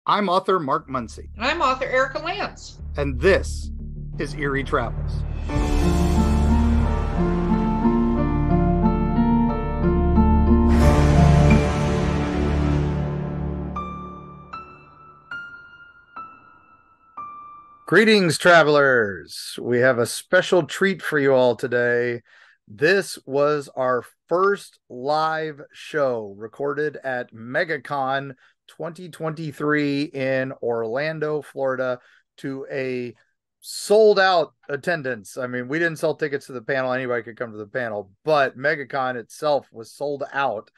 I'm author Mark Muncy. And I'm author Erika Lance. And this is Eerie Travels. Greetings, travelers. We have a special treat for you all today. This was our first live show recorded at MegaCon 2023 in Orlando, Florida, to a sold out attendance. I mean, we didn't sell tickets to the panel. Anybody could come to the panel, but MegaCon itself was sold out,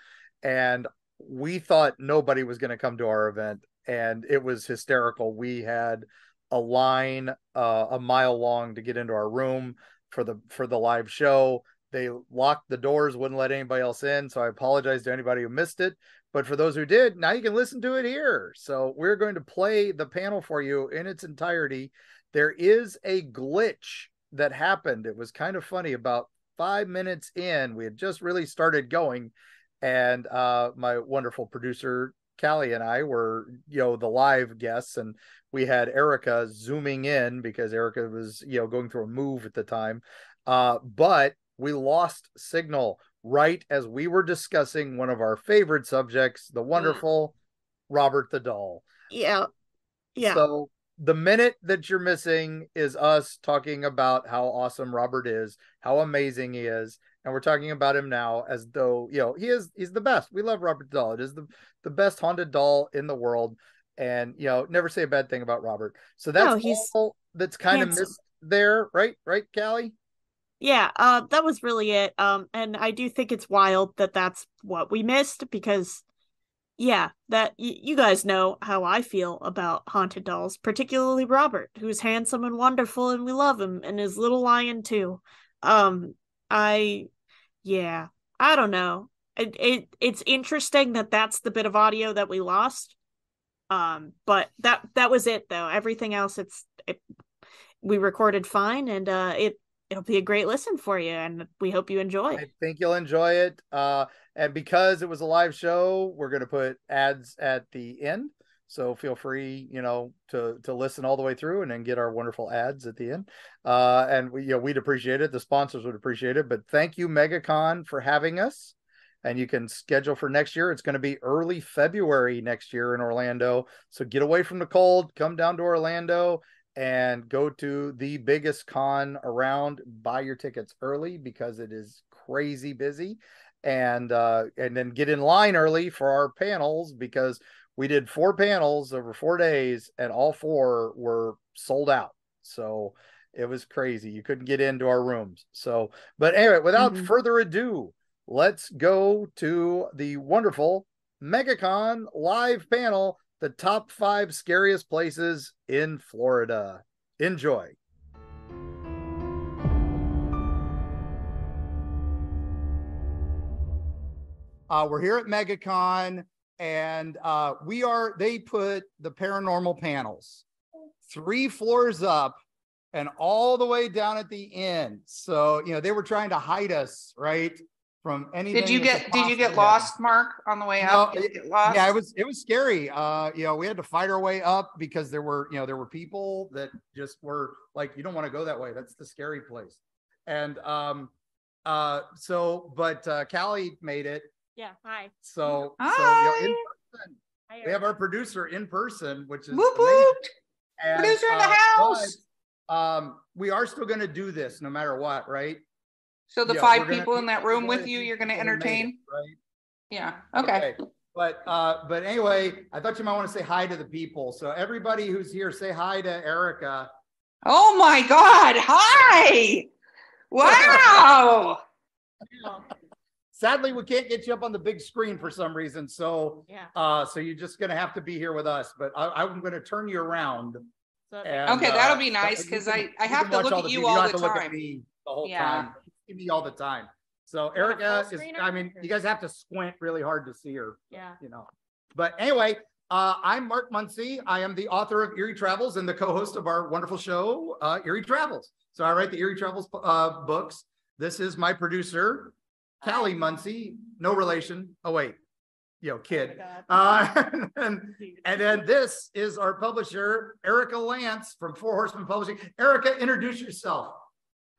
and we thought nobody was going to come to our event, and it was hysterical. We had a line a mile long to get into our room for the live show. They locked the doors, wouldn't let anybody else in. So I apologize to anybody who missed it. But for those who did, now you can listen to it here. So we're going to play the panel for you in its entirety. There is a glitch that happened. It was kind of funny. About 5 minutes in, we had just really started going. And my wonderful producer, Callie, and I were, the live guests, and we had Erika zooming in because Erika was, going through a move at the time. But we lost signal right as we were discussing one of our favorite subjects, the wonderful Robert the Doll. Yeah. So the minute that you're missing is us talking about how awesome Robert is, how amazing he is. And we're talking about him now as though, he's the best. We love Robert the Doll. It is the best haunted doll in the world. And, never say a bad thing about Robert. So that's all that's kind of missed there, right? Right, Callie? Yeah, that was really it. And I do think it's wild that that's what we missed because, that you guys know how I feel about haunted dolls, particularly Robert, who's handsome and wonderful, and we love him, and his little lion too. I don't know. It's interesting that that's the bit of audio that we lost. But that was it though. Everything else, we recorded fine, and it'll be a great listen for you, and we hope you enjoy. I think you'll enjoy it. And because it was a live show, we're going to put ads at the end. So feel free, to listen all the way through and then get our wonderful ads at the end. And we'd appreciate it. The sponsors would appreciate it. But thank you, MegaCon, for having us. And you can schedule for next year. It's going to be early February next year in Orlando. So get away from the cold, come down to Orlando, and go to the biggest con around. Buy your tickets early because it is crazy busy, and then get in line early for our panels because we did 4 panels over 4 days and all 4 were sold out. So it was crazy. You couldn't get into our rooms. So, but anyway, without further ado, let's go to the wonderful MegaCon live panel, the top 5 scariest places in Florida. Enjoy. We're here at MegaCon, and they put the paranormal panels 3 floors up and all the way down at the end. So, they were trying to hide us, right? From anything. Did you get lost, Mark, on the way up? Did you get lost? Yeah, it was scary. We had to fight our way up because there were people that just were like, you don't want to go that way. That's the scary place. And but Callie made it. Yeah, hi. So hi. In person, we have our producer in person, which is whoop, amazing. whoop. And, producer in the house. But, we are still going to do this no matter what, right? So the 5 people in that room with you, you're going to entertain, right? Yeah. Okay. But anyway, I thought you might want to say hi to the people. So everybody who's here, say hi to Erika. Oh my God! Hi! Wow! Sadly, we can't get you up on the big screen for some reason. So so you're just going to have to be here with us. But I'm going to turn you around. And, okay, that'll be nice because I have to look at you all the time. Look at me the whole time. Me all the time. So Erika is, you guys have to squint really hard to see her. Yeah. But anyway, I'm Mark Muncy. I am the author of Eerie Travels and the co-host of our wonderful show, Eerie Travels. So I write the Eerie Travels books. This is my producer, Callie Muncy. No relation. Oh, wait. kid. Oh, And then this is our publisher, Erika Lance from Four Horsemen Publishing. Erika, introduce yourself.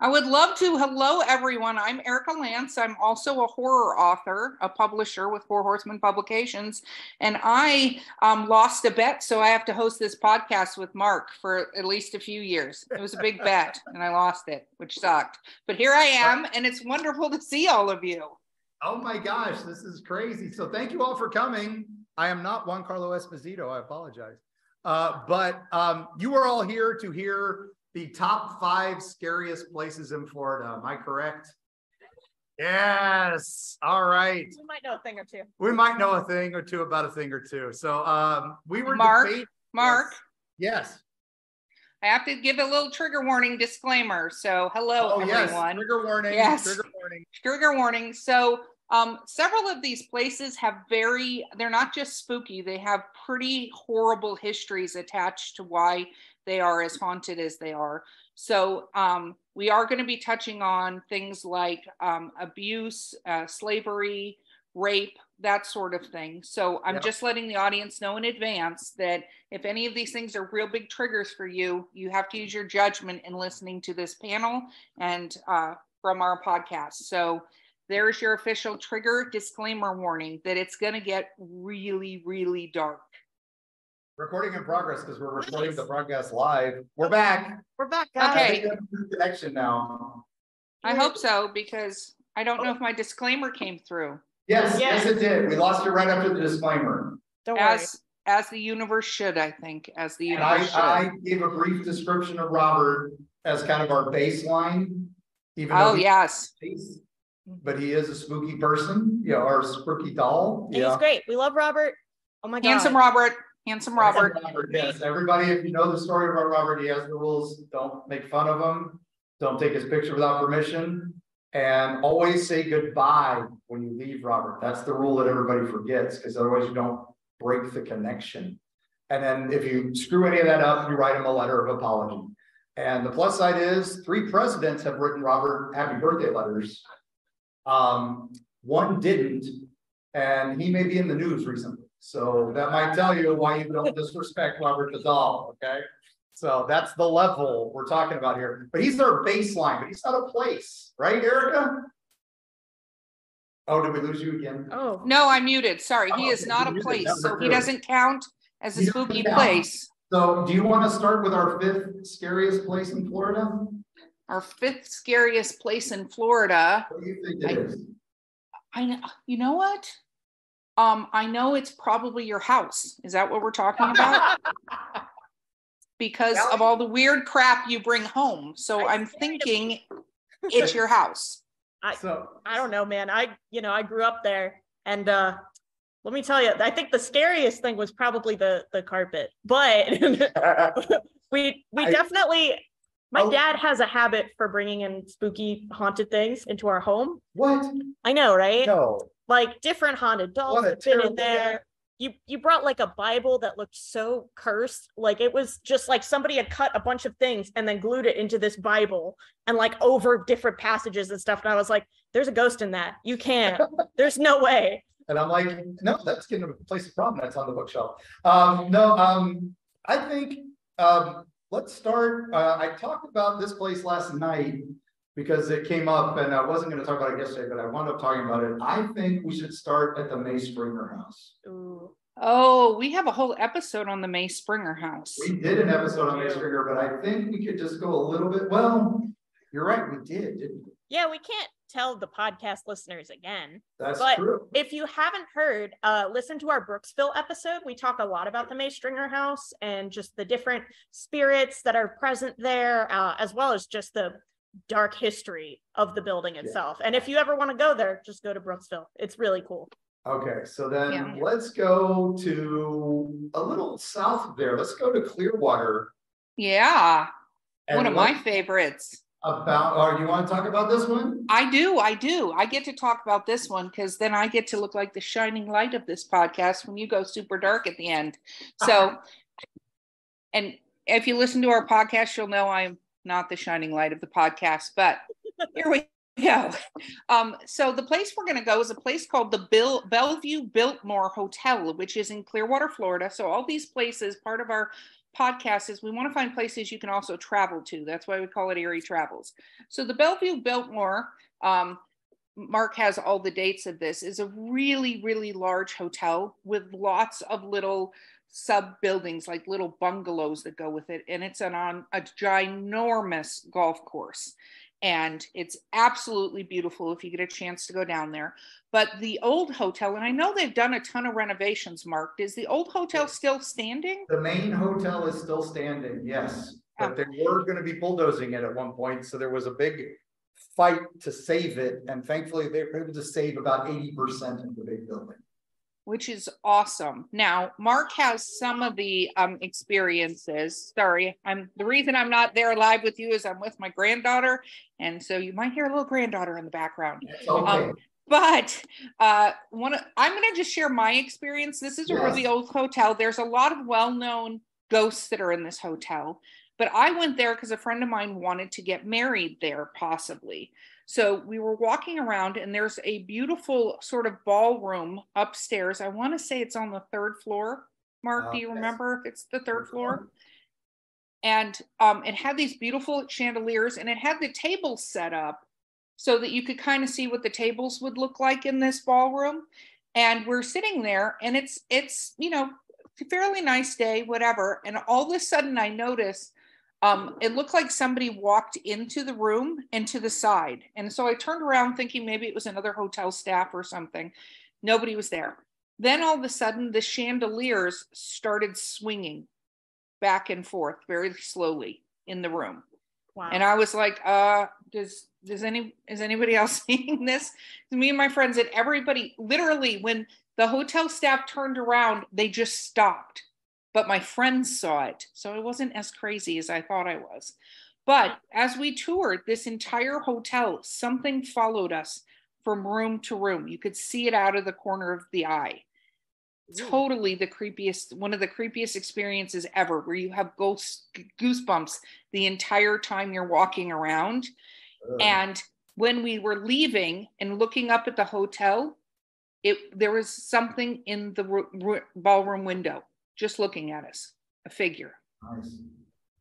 I would love to. Hello, everyone. I'm Erika Lance. I'm also a horror author, a publisher with Four Horsemen Publications. And I lost a bet, so I have to host this podcast with Mark for at least a few years. It was a big bet, and I lost it, which sucked. But here I am, and it's wonderful to see all of you. Oh my gosh, this is crazy. So thank you all for coming. I am not Juan Carlo Esposito. I apologize. But you are all here to hear the top 5 scariest places in Florida. Am I correct? Yes. All right. We might know a thing or two. We might know a thing or two about a thing or two. So we were Mark. Yes. I have to give a little trigger warning disclaimer. So hello, everyone. Yes. Trigger warning. Yes. Trigger warning. Trigger warning. So several of these places have they're not just spooky, they have pretty horrible histories attached to why they are as haunted as they are. So we are going to be touching on things like abuse, slavery, rape, that sort of thing. So I'm just letting the audience know in advance that if any of these things are real big triggers for you, you have to use your judgment in listening to this panel and from our podcast. So there's your official trigger disclaimer warning that it's going to get really, really dark. Recording in progress because we're recording the broadcast live. We're back. We're back, guys. Okay. I think we have a good connection now. I hope so, because I don't know if my disclaimer came through. Yes, it did. We lost you right after the disclaimer. Don't worry. As the universe should, I think. As the And universe should. I gave a brief description of Robert as kind of our baseline. Even Oh, yes. But he is a spooky person, our spooky doll. And he's great. We love Robert. Oh my God. Handsome Robert. Handsome Robert. Yes, everybody, if you know the story about Robert, he has the rules. Don't make fun of him. Don't take his picture without permission. And always say goodbye when you leave Robert. That's the rule that everybody forgets, because otherwise you don't break the connection. And then if you screw any of that up, you write him a letter of apology. And the plus side is 3 presidents have written Robert happy birthday letters. One didn't, and he may be in the news recently. So that might tell you why you don't disrespect Robert the doll, okay? So that's the level we're talking about here. But he's our baseline, but he's not a place, right, Erika? Oh, did we lose you again? Oh. No, I muted. Sorry, he is okay. not a place, so he doesn't count as a spooky place. So do you want to start with our 5th scariest place in Florida? Our 5th scariest place in Florida. What do you think it is? I know. You know what? I know it's probably your house. Is that what we're talking about? Because of all the weird crap you bring home. So I'm thinking it's your house. I don't know, man. I grew up there, and let me tell you, I think the scariest thing was probably the carpet. But we definitely. My dad has a habit for bringing in have haunted things into our home. What? I know, right? No. Like different haunted dolls have been in there. You brought like a Bible that looked so cursed. Like it was just like somebody had cut a bunch of things and then glued it into this Bible and like over different passages and stuff. And I was like, there's a ghost in that. You can't. There's no way. And I'm like, no, that's going to place the problem. That's on the bookshelf. I think let's start. I talked about this place last night because it came up, and I wasn't going to talk about it yesterday, but I wound up talking about it. I think we should start at the May Springer house. Ooh. Oh, we have a whole episode on the May Springer house. We did an episode on May Springer, but I think we could just go a little bit. Well, you're right, we did, didn't we? Yeah, we can't tell the podcast listeners again. That's but true. If you haven't heard, listen to our Brooksville episode. We talk a lot about the May Stringer house and just the different spirits that are present there, as well as just the dark history of the building itself. And if you ever want to go there, just go to Brooksville. It's really cool. Okay, so then let's go to a little south of there. Let's go to Clearwater. Yeah, And one of my favorites. You want to talk about this one? I do. I get to talk about this one because then I get to look like the shining light of this podcast when you go super dark at the end. So, and if you listen to our podcast, you'll know I'm not the shining light of the podcast, but here we Yeah. So the place we're going to go is a place called the Bellevue Biltmore Hotel, which is in Clearwater, Florida. So all these places, part of our podcast is we want to find places you can also travel to. That's why we call it Erie Travels. So the Bellevue Biltmore, Mark has all the dates of this, is a really, really large hotel with lots of little sub buildings, like little bungalows that go with it. And it's on a ginormous golf course. And it's absolutely beautiful if you get a chance to go down there. But the old hotel, and I know they've done a ton of renovations, Mark, is the old hotel still standing? The main hotel is still standing, yes. But they were going to be bulldozing it at one point. So there was a big fight to save it. And thankfully, they were able to save about 80% of the big building. Which is awesome. Now, Mark has some of the experiences. Sorry, the reason I'm not there live with you is I'm with my granddaughter, and so you might hear a little granddaughter in the background. It's okay. But I'm going to just share my experience. This is a really old hotel. There's a lot of well-known ghosts that are in this hotel, but I went there because a friend of mine wanted to get married there, possibly. So we were walking around, and there's a beautiful sort of ballroom upstairs. I want to say it's on the third floor. Mark, do you remember if it's the third floor? And it had these beautiful chandeliers, and it had the tables set up so that you could kind of see what the tables would look like in this ballroom. And we're sitting there, and it's you know, a fairly nice day, whatever. And all of a sudden I noticed it looked like somebody walked into the room and to the side. And so I turned around thinking maybe it was another hotel staff or something. Nobody was there. Then all of a sudden the chandeliers started swinging back and forth very slowly in the room. Wow. And I was like, is anybody else seeing this? Me and my friends and everybody, literally when the hotel staff turned around, they just stopped. But my friends saw it, so it wasn't as crazy as I thought I was. But as we toured this entire hotel, something followed us from room to room. You could see it out of the corner of the eye. Ooh. Totally the creepiest, one of the creepiest experiences ever, where you have goosebumps the entire time you're walking around. And when we were leaving and looking up at the hotel, there was something in the ballroom window. Just looking at us, a figure. Nice.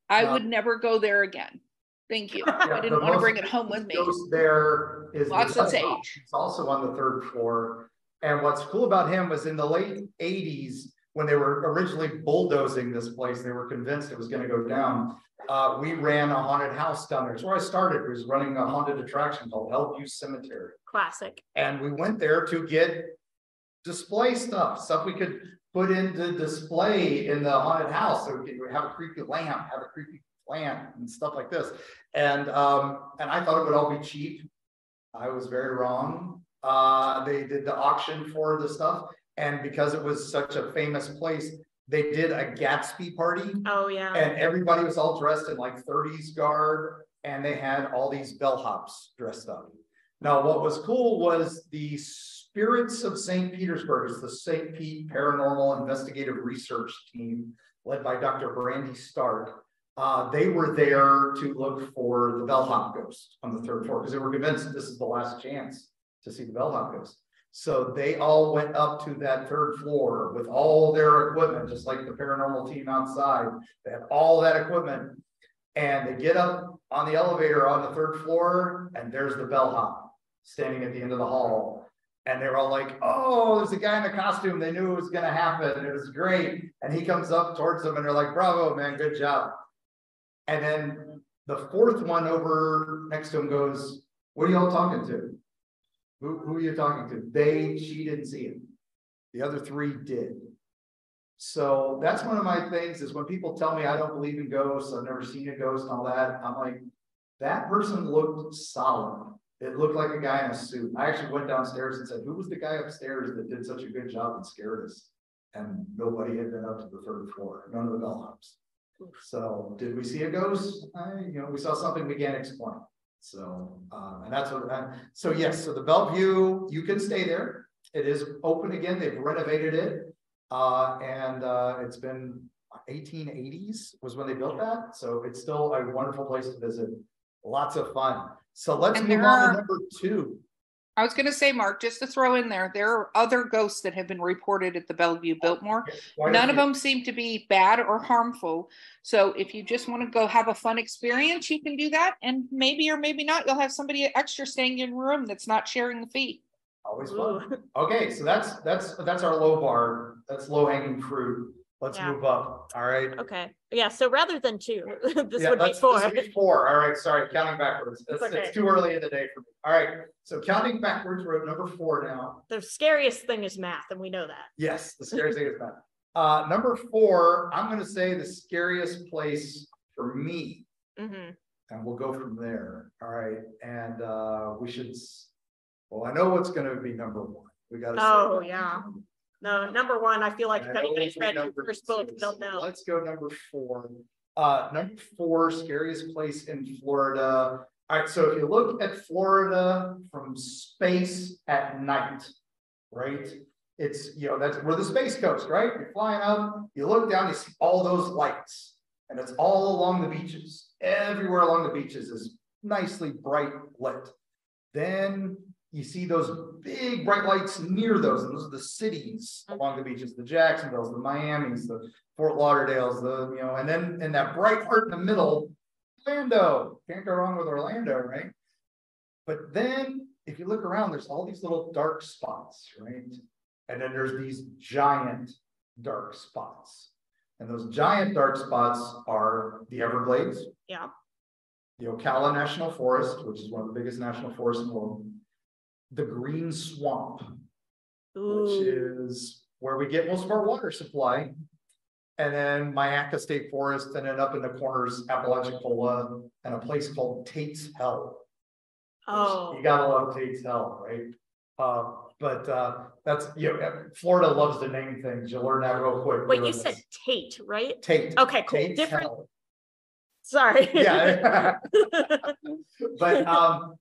I would never go there again. Thank you. I didn't want to bring it home with me. There is lots of sage. It's also on the third floor. And what's cool about him was in the late 80s, when they were originally bulldozing this place, they were convinced it was going to go down. We ran a haunted house down there. It's where I started. Was running a haunted attraction called Hellview Cemetery. Classic. And we went there to get display stuff we could put into display in the haunted house. So we could have a creepy lamp, have a creepy plant and stuff like this. And I thought it would all be cheap. I was very wrong. They did the auction for the stuff. And because it was such a famous place, they did a Gatsby party. Oh yeah. And everybody was all dressed in like 30s garb. And they had all these bellhops dressed up. Now, what was cool was the Spirits of St. Petersburg, is the St. Pete Paranormal Investigative Research Team, led by Dr. Brandy Stark. They were there to look for the bellhop ghost on the third floor because they were convinced this is the last chance to see the bellhop ghost. So they all went up to that third floor with all their equipment, just like the paranormal team outside. They had all that equipment, and they get up on the elevator on the third floor, and there's the bellhop standing at the end of the hall. And they were all like, oh, there's a guy in a costume. They knew it was going to happen. It was great. And he comes up towards them and they're like, bravo, man, good job. And then the fourth one over next to him goes, what are y'all talking to? Who are you talking to? She didn't see him. The other three did. So that's one of my things is when people tell me I don't believe in ghosts, I've never seen a ghost and all that, I'm like, that person looked solid. It looked like a guy in a suit. I actually went downstairs and said, who was the guy upstairs that did such a good job and scared us? And nobody had been up to the third floor, none of the bellhops. So did we see a ghost? We saw something we can't explain. So, and that's what, so yes, so the Bellevue, you can stay there. It is open again. They've renovated it. And it's been 1880s was when they built that. So it's still a wonderful place to visit. Lots of fun. So let's And move on to number 2. I was going to say, Mark, just to throw in there are other ghosts that have been reported at the Bellevue Biltmore. None of them seem to be bad or harmful. So if you just want to go have a fun experience, you can do that. And maybe or maybe not, you'll have somebody extra staying in your room that's not sharing the fee. Always fun. Okay, so that's our low bar. That's low hanging fruit. Let's move up. All right. Okay. Yeah. So rather than 2, this would be 4. This would be 4. All right. Sorry, counting backwards. It's too early in the day for me. All right. So counting backwards, we're at number 4 now. The scariest thing is math, and we know that. Yes, the scariest thing is math. Number 4, I'm going to say the scariest place for me, and we'll go from there. All right. And we should. Well, I know what's going to be number 1. We got to. Oh yeah. No, number 1, I feel like if anybody's read the first book, they'll know. Let's go number 4. Number 4, scariest place in Florida. All right, so if you look at Florida from space at night, right? It's, we're the Space Coast, right? You're flying up, you look down, you see all those lights, and it's all along the beaches. Everywhere along the beaches is nicely bright lit. Then you see those big bright lights near those, and those are the cities along the beaches, the Jacksonville's, the Miami's, the Fort Lauderdale's, and then in that bright heart in the middle, Orlando. Can't go wrong with Orlando, right? But then if you look around, there's all these little dark spots, right? And then there's these giant dark spots. And those giant dark spots are the Everglades. Yeah. The Ocala National Forest, which is one of the biggest national forests in the world. The Green Swamp, which is where we get most of our water supply. And then Mayaca State Forest, and then up in the corners, Apalachicola, and a place called Tate's Hell. Oh, you gotta love Tate's Hell, right? But that's, Florida loves to name things. You'll learn that real quick. Wait, you said Tate, right? Tate. Okay, cool. Tate's Different. Hell. Sorry. Yeah. But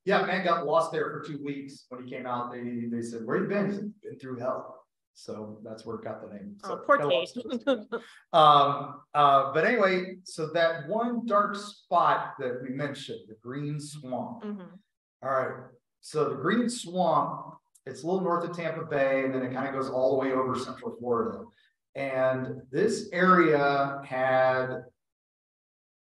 man got lost there for 2 weeks. When he came out, they said, "Where you been?" He said, "Been through hell." So that's where it got the name. So, poor Tate. But anyway, so that one dark spot that we mentioned, the Green Swamp. All right. So the Green Swamp, it's a little north of Tampa Bay, and then it kind of goes all the way over Central Florida. And this area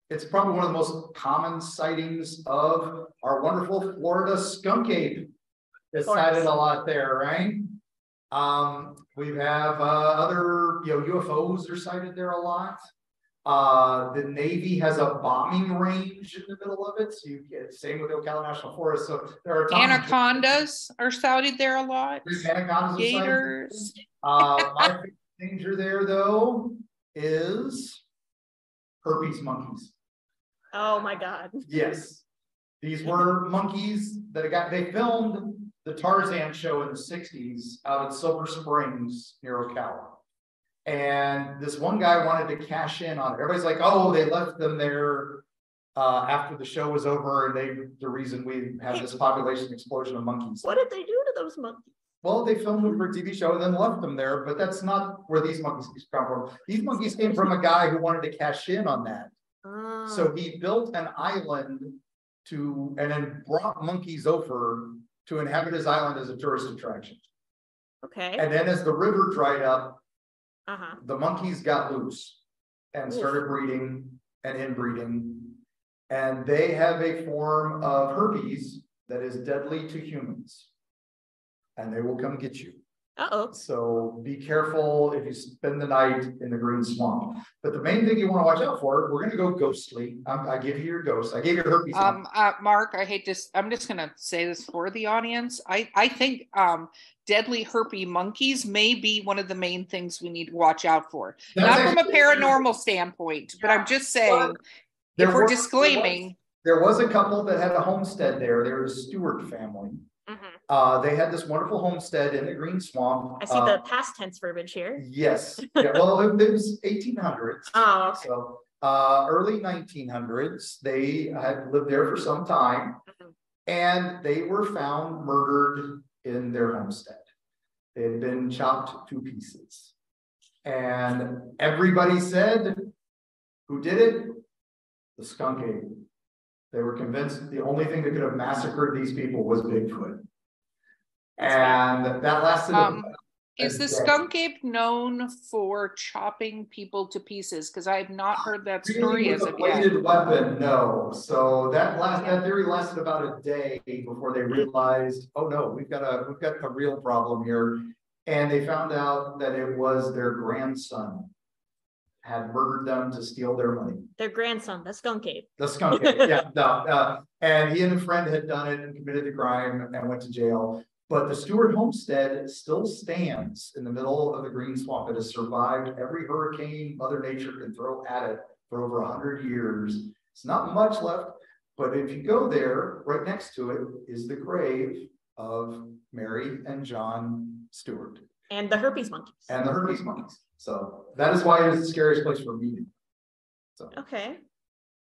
it's probably one of the most common sightings of our wonderful Florida skunk ape. It's sighted a lot there, right? We have other, UFOs are sighted there a lot. The Navy has a bombing range in the middle of it. So you get same with the Ocala National Forest. So there are anacondas are sighted there a lot. Anacondas, gators. My big danger there though is herpes monkeys. Oh my God. Yes. These were monkeys that they filmed the Tarzan show in the 60s out at Silver Springs near Ocala. And this one guy wanted to cash in on it. Everybody's like, oh, they left them there after the show was over, and the reason we have this population explosion of monkeys. What did they do to those monkeys? Well, they filmed them for a TV show and then left them there, but that's not where these monkeys come from. These monkeys came from a guy who wanted to cash in on that. So he built an island and then brought monkeys over to inhabit his island as a tourist attraction. Okay. And then as the river dried up, the monkeys got loose and started breeding and inbreeding. And they have a form of herpes that is deadly to humans. And they will come get you. So be careful if you spend the night in the Green Swamp. But the main thing you want to watch out for, we're going to go ghostly. I give you your ghost. I gave you herpes. Mark, I hate this. I'm just going to say this for the audience. I think deadly herpes monkeys may be one of the main things we need to watch out for. Not from a paranormal standpoint, but I'm just saying, if we're disclaiming. There was a couple that had a homestead there. They were a Stewart family. They had this wonderful homestead in the Green Swamp. I see the past tense verbiage here. Yes. Yeah, well, it was 1800s. Oh, okay. So early 1900s, they had lived there for some time, and they were found murdered in their homestead. They had been chopped to pieces. And everybody said, who did it? The skunk ape. They were convinced the only thing that could have massacred these people was Bigfoot. And that lasted is the skunk ape known for chopping people to pieces? Because I have not heard that story as of yet. Weighted weapon, no. So that theory lasted about a day before they realized, oh no, we've got a real problem here. And they found out that it was their grandson had murdered them to steal their money. Their grandson, the skunk ape. The skunk ape, yeah. No, and he and a friend had done it and committed the crime and went to jail. But the Stewart homestead still stands in the middle of the green swamp. It has survived every hurricane Mother Nature can throw at it for over 100 years. It's not much left, but if you go there, right next to it is the grave of Mary and John Stewart. And the herpes monkeys. And the herpes monkeys. So that is why it is the scariest place for meeting. So okay.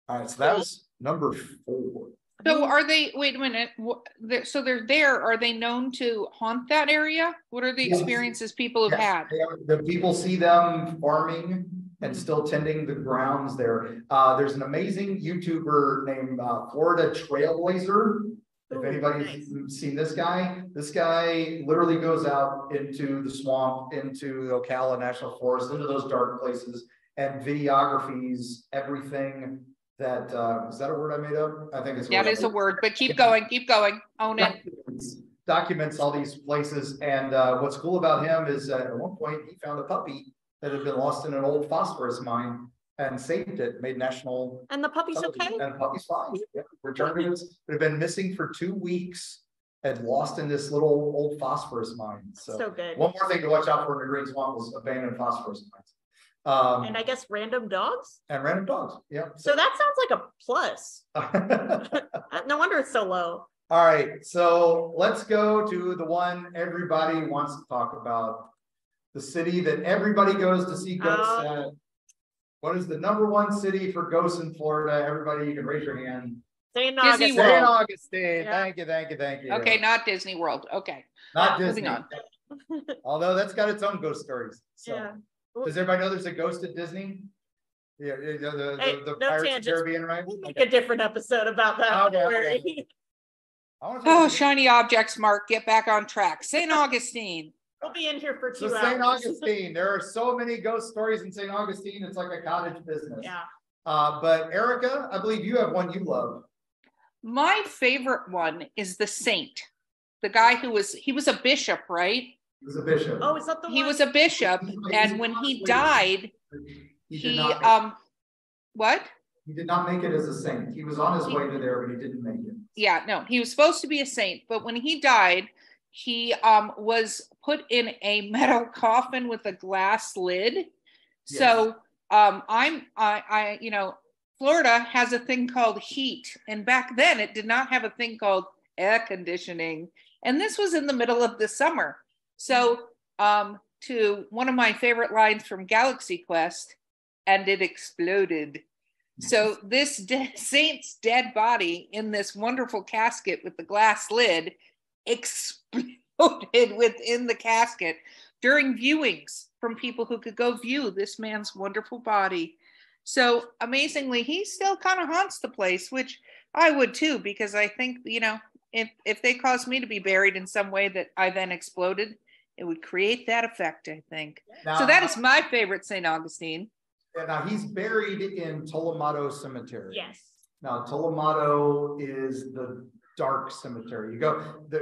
All right, so that was number 4. So are they, wait a minute, so they're there, are they known to haunt that area? What are the experiences people have had? The people see them farming and still tending the grounds there. There's an amazing YouTuber named Florida Trailblazer. If anybody's seen this guy literally goes out into the swamp, into the Ocala National Forest, into those dark places, and videographies everything. That is that a word I made up? I think it's that is a word, but keep going, own it. Documents all these places, and what's cool about him is at one point he found a puppy that had been lost in an old phosphorus mine and saved it, made national. And the puppy's okay. And the puppy's fine. Yeah, returned it. It had been missing for 2 weeks and lost in this little old phosphorus mine. So good. One more thing to watch out for in the Green Swamp was abandoned phosphorus mines. And I guess random dogs? And random dogs, yeah. So that sounds like a plus. No wonder it's so low. All right, so let's go to the one everybody wants to talk about. The city that everybody goes to see ghosts at. What is the #1 city for ghosts in Florida? Everybody, you can raise your hand. St. Augustine. St. Augustine. Yeah. Thank you. Okay, not Disney World. Okay. Not Disney. Moving on. Although that's got its own ghost stories. So. Yeah. Does everybody know there's a ghost at Disney? Yeah, the no Pirates tangents. of the Caribbean, right? We'll make a different episode about that. Okay. Oh, shiny objects, Mark. Get back on track. St. Augustine. We'll be in here for 2 hours. St. Augustine. There are so many ghost stories in St. Augustine. It's like a cottage business. Yeah. But Erika, I believe you have one you love. My favorite one is the saint. The guy he was a bishop, right? He was a bishop. Oh, is that the one? He was a bishop, and when he died, what? He did not make it as a saint. He was on his way to there, but he didn't make it. Yeah, no, he was supposed to be a saint, but when he died, he was put in a metal coffin with a glass lid. Yes. So Florida has a thing called heat, and back then it did not have a thing called air conditioning, and this was in the middle of the summer. So to one of my favorite lines from Galaxy Quest, and it exploded. So this saint's dead body in this wonderful casket with the glass lid exploded within the casket during viewings from people who could go view this man's wonderful body. So amazingly, he still kind of haunts the place, which I would too, because I think, if they caused me to be buried in some way that I then exploded, it would create that effect, I think. Now, so that is my favorite St. Augustine. Now he's buried in Tolomato Cemetery. Yes. Now Tolomato is the dark cemetery.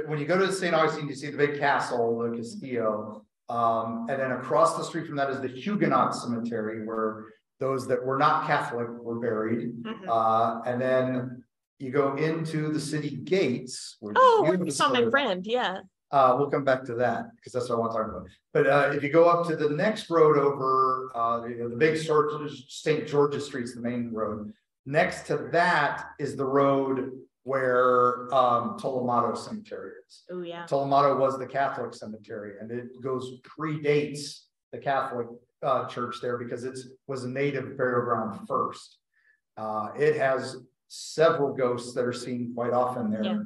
When you go to St. Augustine, you see the big castle, the Castillo, and then across the street from that is the Huguenot Cemetery, where those that were not Catholic were buried. Mm-hmm. And then you go into the city gates. Where you saw my friend, yeah. We'll come back to that because that's what I want to talk about. But if you go up to the next road over the big St. George's Street's the main road. Next to that is the road where Tolomato Cemetery is. Oh yeah. Tolomato was the Catholic cemetery, and it predates the Catholic church there because it was a native burial ground first. It has several ghosts that are seen quite often there. Yeah.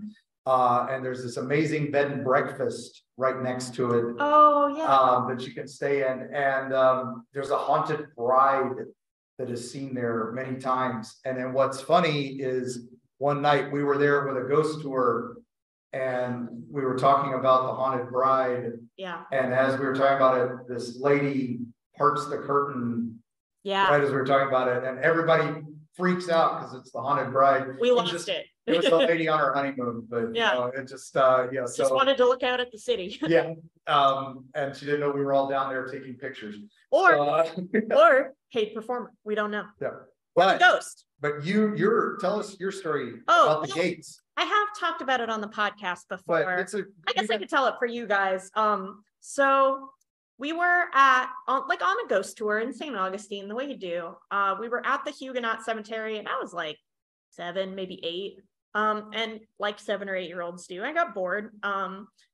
And there's this amazing bed and breakfast right next to it. Oh, yeah. That you can stay in. And there's a haunted bride that is seen there many times. And then what's funny is one night we were there with a ghost tour, and we were talking about the haunted bride. Yeah. And as we were talking about it, this lady parts the curtain. Yeah. Right as we were talking about it, and everybody freaks out because it's the haunted bride. We lost it. It was the lady on her honeymoon, but yeah, you know, it just just wanted to look out at the city. yeah. And she didn't know we were all down there taking pictures. Or or paid performer. We don't know. Yeah. But ghost. But tell us your story about the gates. I have talked about it on the podcast before. But I guess I could tell it for you guys. So we were on a ghost tour in St. Augustine, the way you do. We were at the Huguenot Cemetery, and I was like 7, maybe 8. And like 7 or 8-year-olds do, I got bored.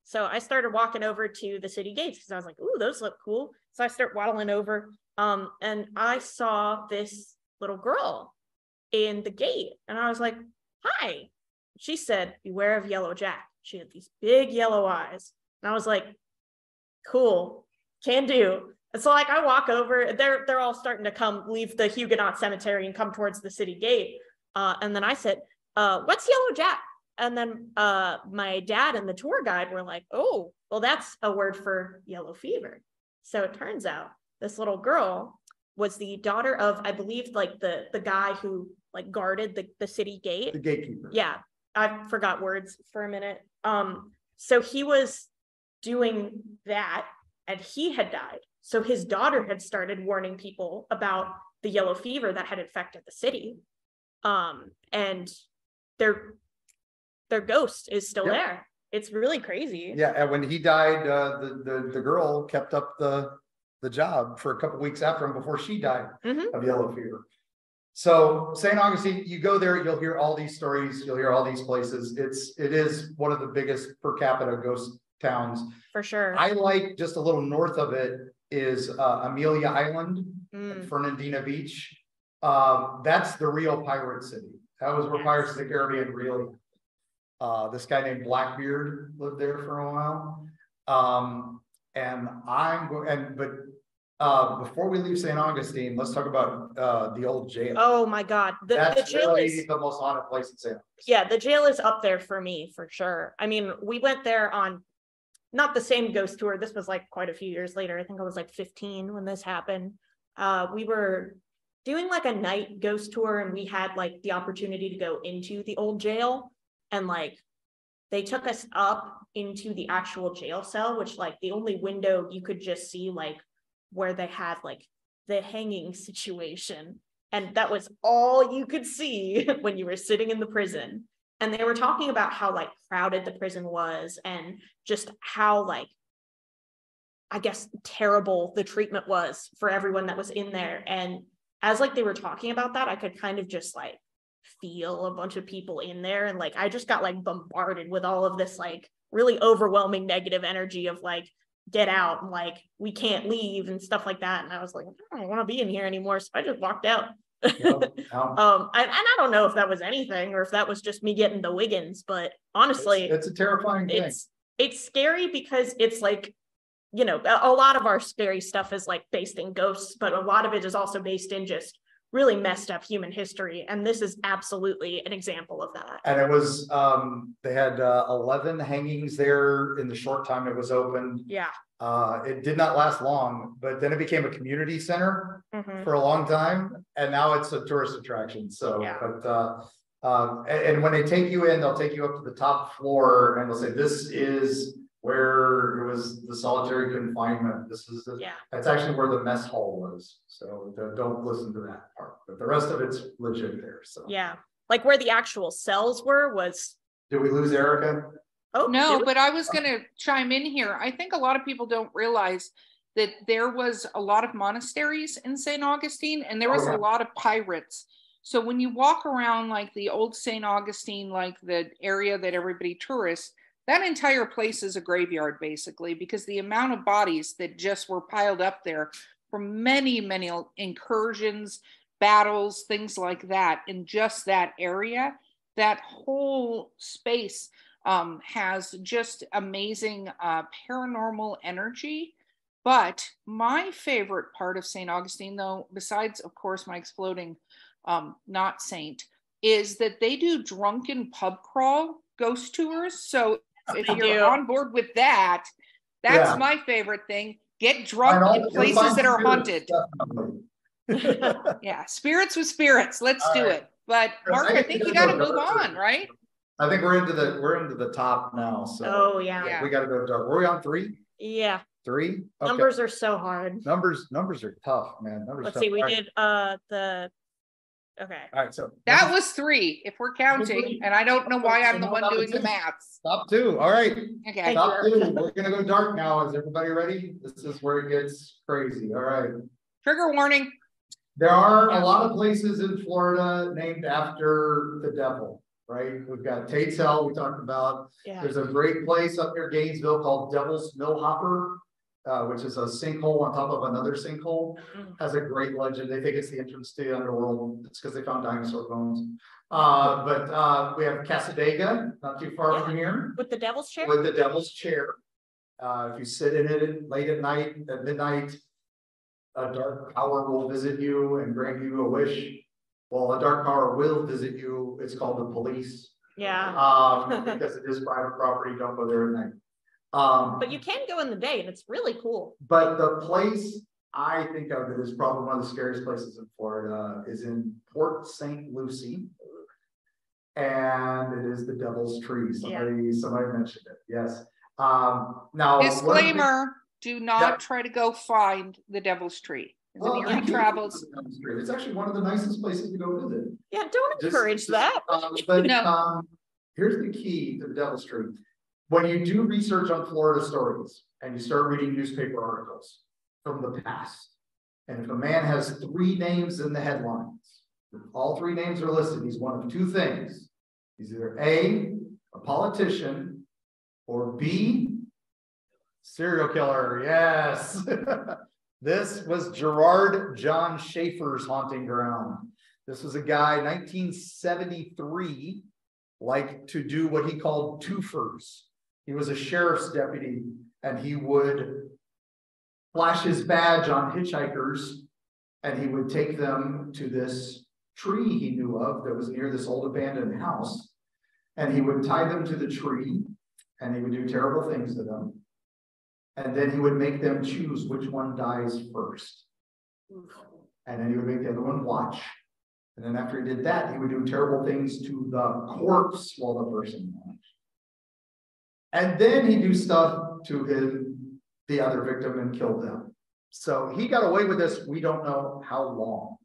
So I started walking over to the city gates because I was like, ooh, those look cool. So I start waddling over. And I saw this little girl in the gate, and I was like, hi. She said, beware of Yellow Jack. She had these big yellow eyes. And I was like, cool, can do. And so like I walk over, they're all starting to leave the Huguenot Cemetery and come towards the city gate. And then I said, what's Yellow Jack? And then my dad and the tour guide were like, oh, well, that's a word for yellow fever. So it turns out this little girl was the daughter of, I believe, like the guy who like guarded the city gate. The gatekeeper. Yeah, I forgot words for a minute. So he was doing that, and he had died. So his daughter had started warning people about the yellow fever that had infected the city. And their ghost is still there. It's really crazy. Yeah, and when he died, the girl kept up the job for a couple weeks after him before she died of yellow fever. So St. Augustine, you go there, you'll hear all these stories, you'll hear all these places. It is one of the biggest per capita ghost towns. For sure. I like just a little north of it is Amelia Island and Fernandina Beach. That's the real pirate city. That was where Pirates of the Caribbean really. This guy named Blackbeard lived there for a while. Before we leave St. Augustine, let's talk about the old jail. Oh my God, the jail really is the most haunted place in St. Augustine. Yeah, the jail is up there for me for sure. I mean, we went there on not the same ghost tour. This was like quite a few years later. I think I was like 15 when this happened. We were doing like a night ghost tour, and we had like the opportunity to go into the old jail, and like they took us up into the actual jail cell, which like the only window you could just see like where they had like the hanging situation, and that was all you could see when you were sitting in the prison. And they were talking about how like crowded the prison was, and just how like, I guess, terrible the treatment was for everyone that was in there. And as like they were talking about that, I could kind of just like feel a bunch of people in there, and like I just got like bombarded with all of this like really overwhelming negative energy of like, get out, and like we can't leave and stuff like that. And I was like, I don't want to be in here anymore, so I just walked out. And I don't know if that was anything or if that was just me getting the Wiggins, but honestly, it's a terrifying thing. It's scary because it's like, you know, a lot of our scary stuff is like based in ghosts, but a lot of it is also based in just really messed up human history, and this is absolutely an example of that. And it was they had 11 hangings there in the short time it was open. Yeah. It did not last long, but then it became a community center for a long time, and now it's a tourist attraction. So yeah. And when they take you in, they'll take you up to the top floor, and they'll say, this is where it was the solitary confinement. This is that's actually where the mess hall was. So don't listen to that part, but the rest of it's legit there. So yeah, like where the actual cells was. Did we lose Erika? Oh no, but I was going to chime in here. I think a lot of people don't realize that there was a lot of monasteries in St. Augustine, and there was a lot of pirates. So when you walk around like the old St. Augustine, like the area that everybody tourists, that entire place is a graveyard basically, because the amount of bodies that just were piled up there from many, many incursions, battles, things like that in just that area, that whole space has just amazing paranormal energy. But my favorite part of St. Augustine, though, besides, of course, my exploding not saint, is that they do drunken pub crawl ghost tours. So if They you're do. on board with that, that's my favorite thing. Get drunk in places that are haunted. Yeah, spirits with spirits. Let's do it. But Mark, I think you got to move on, right? I think we're into the top now. So Oh yeah. we got to go dark. Were we on 3? Yeah. 3? Okay. Numbers are so hard. Numbers are tough, man. Let's see. We did the. Okay. All right. So that was 3 if we're counting, and I don't know why I'm the one doing the maths. Top 2. All right. Okay. Top 2. We're gonna go dark now. Is everybody ready? This is where it gets crazy. All right. Trigger warning. There are a lot of places in Florida named after the devil, right? We've got Tate's Hell, we talked about. Yeah. There's a great place up near Gainesville called Devil's Millhopper, which is a sinkhole on top of another sinkhole. Has a great legend. They think it's the entrance to the underworld. It's because they found dinosaur bones. But we have Casadega, not too far from here. With the devil's chair? With the devil's chair. If you sit in it late at night, at midnight, a dark power will visit you and grant you a wish. Well, a dark power will visit you. It's called the police. Yeah. Because it is private property. Don't go there at night. But you can go in the day, and it's really cool. But the place I think of that is probably one of the scariest places in Florida is in Port St. Lucie. And it is the Devil's Tree. Somebody mentioned it. Yes. Now, disclaimer. Do not try to go find the Devil's Tree. Well, in your travels. It's actually one of the nicest places to go visit. Yeah, don't encourage that. Here's the key to the Devil's Tree. When you do research on Florida stories and you start reading newspaper articles from the past, and if a man has 3 names in the headlines, if all 3 names are listed, he's one of 2 things. He's either A, a politician, or B, serial killer. Yes. This was Gerard John Schaefer's haunting ground. This was a guy, 1973, liked to do what he called twofers. He was a sheriff's deputy, and he would flash his badge on hitchhikers, and he would take them to this tree he knew of that was near this old abandoned house, and he would tie them to the tree, and he would do terrible things to them. And then he would make them choose which one dies first. And then he would make the other one watch. And then after he did that, he would do terrible things to the corpse while the person watched. And then he'd do stuff to the other victim and kill them. So he got away with this. We don't know how long.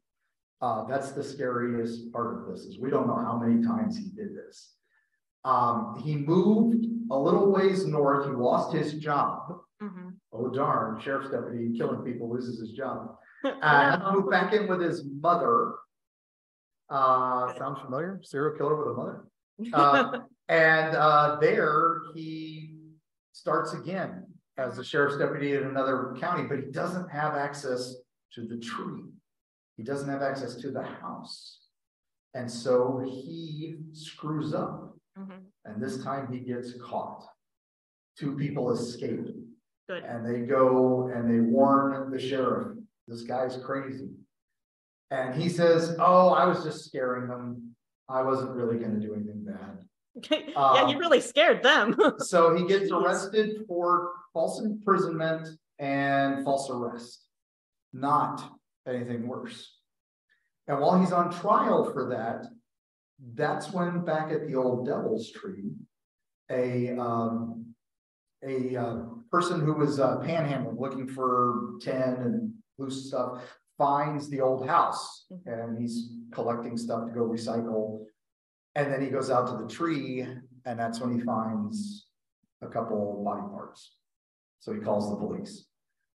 That's the scariest part of this, is we don't know how many times he did this. He moved a little ways north. He lost his job. Oh, darn, sheriff's deputy killing people loses his job. Moved back in with his mother. Sounds familiar? Serial killer with a mother. There he starts again as a sheriff's deputy in another county, but he doesn't have access to the tree. He doesn't have access to the house. And so he screws up. And this time he gets caught. 2 people escape. Good. And they go and they warn the sheriff, this guy's crazy. And he says, oh, I was just scaring them. I wasn't really going to do anything bad. Yeah, you really scared them. So he gets arrested for false imprisonment and false arrest. Not anything worse. And while he's on trial for that, that's when back at the old Devil's Tree, a person who was panhandling, looking for tin and loose stuff, finds the old house, and he's collecting stuff to go recycle. And then he goes out to the tree, and that's when he finds a couple body parts. So he calls the police.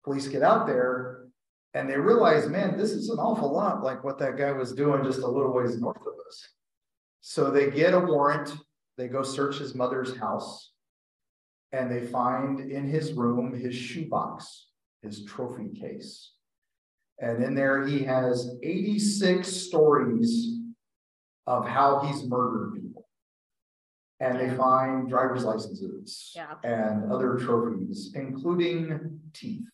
Police get out there, and they realize, man, this is an awful lot like what that guy was doing just a little ways north of us. So they get a warrant. They go search his mother's house, and they find in his room his shoebox, his trophy case. And in there, he has 86 stories of how he's murdered people. And they find driver's licenses and other trophies, including teeth.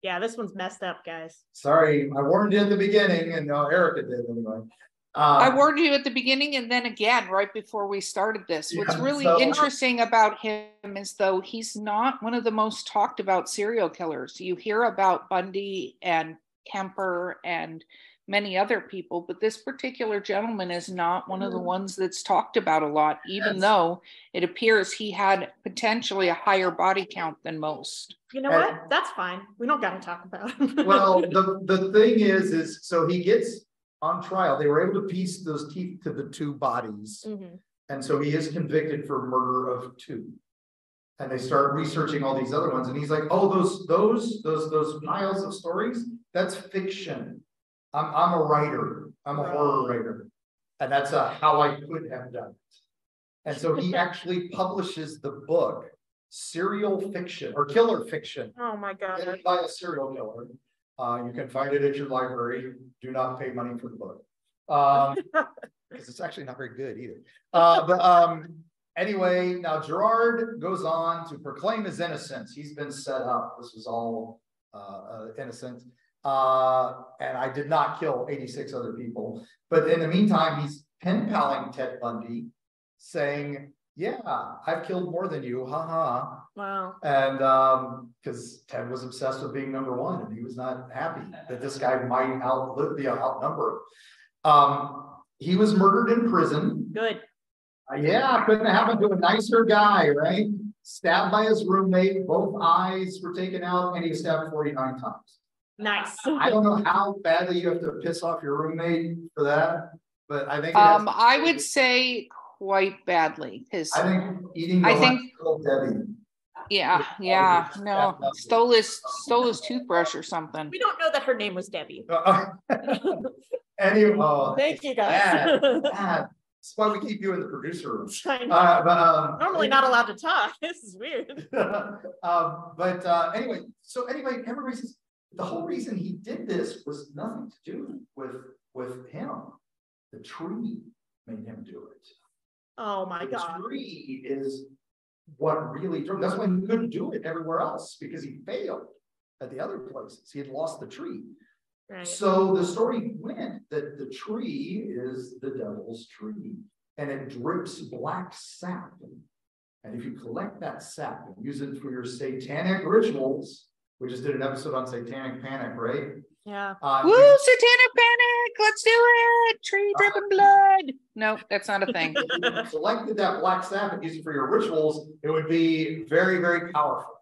Yeah, this one's messed up, guys. Sorry, I warned you at the beginning, and Erika did anyway. I warned you at the beginning and then again right before we started this. What's really interesting about him is, though, he's not one of the most talked about serial killers. You hear about Bundy and Kemper and many other people, but this particular gentleman is not one of the ones that's talked about a lot, even though it appears he had potentially a higher body count than most. You know what? That's fine. We don't got to talk about it. Well, the thing is so he gets on trial. They were able to piece those teeth to the 2 bodies. And so he is convicted for murder of 2. And they start researching all these other ones. And he's like, oh, those piles of stories, that's fiction. I'm a writer. I'm a horror writer. And that's how I could have done it. And so he actually publishes the book, Serial Fiction or Killer Fiction. Oh my God. By a serial killer. You can find it at your library. Do not pay money for the book. Because it's actually not very good either. Anyway, now Gerard goes on to proclaim his innocence. He's been set up. This was all innocent. And I did not kill 86 other people. But in the meantime, he's pen paling Ted Bundy, saying, yeah, I've killed more than you, haha. Wow. And because Ted was obsessed with being number 1, and he was not happy that this guy might outnumber him. He was murdered in prison. Good. Yeah, couldn't have happened to a nicer guy, right? Stabbed by his roommate, both eyes were taken out, and he was stabbed 49 times. Nice. I don't know how badly you have to piss off your roommate for that, but I think I would say quite badly, because I think eating Little Debbie. Yeah, no, stole his toothbrush or something. We don't know that her name was Debbie. Anyway, thank you guys. That's why we keep you in the producer room. Normally not allowed to talk. This is weird. Anyway, everybody says the whole reason he did this was nothing to do with him. The tree made him do it. Oh my God. The tree is what really drove. That's why he couldn't do it everywhere else, because he failed at the other places. He had lost the tree. Right. So the story went that the tree is the devil's tree, and it drips black sap. And if you collect that sap and use it for your satanic rituals, we just did an episode on satanic panic, right? Yeah. Woo, satanic panic! Let's do it! Tree dripping blood. No, that's not a thing. If you selected that black sap and used it for your rituals, it would be very, very powerful.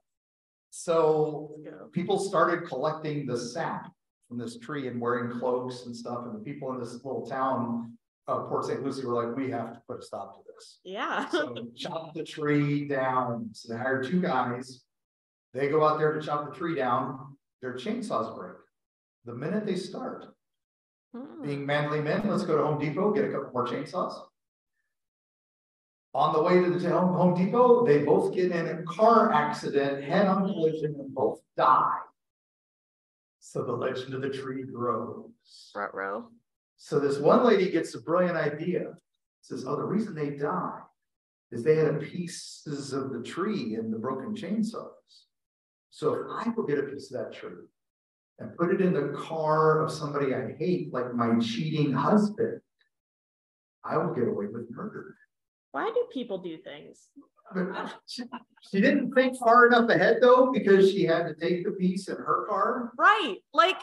So people started collecting the sap from this tree and wearing cloaks and stuff. And the people in this little town of Port St. Lucie were like, we have to put a stop to this. Yeah. So chop the tree down. So they hired 2 guys. They go out there to chop the tree down. Their chainsaws break. The minute they start, being manly men, let's go to Home Depot, get a couple more chainsaws. On the way to the Home Depot, they both get in a car accident, head-on collision, and both die. So the legend of the tree grows. Front row. So this one lady gets a brilliant idea. Says, oh, the reason they died is they had pieces of the tree in the broken chainsaws. So if I go get a piece of that tree and put it in the car of somebody I hate, like my cheating husband, I will get away with murder. Why do people do things? She didn't think far enough ahead, though, because she had to take the piece in her car. Right. Like.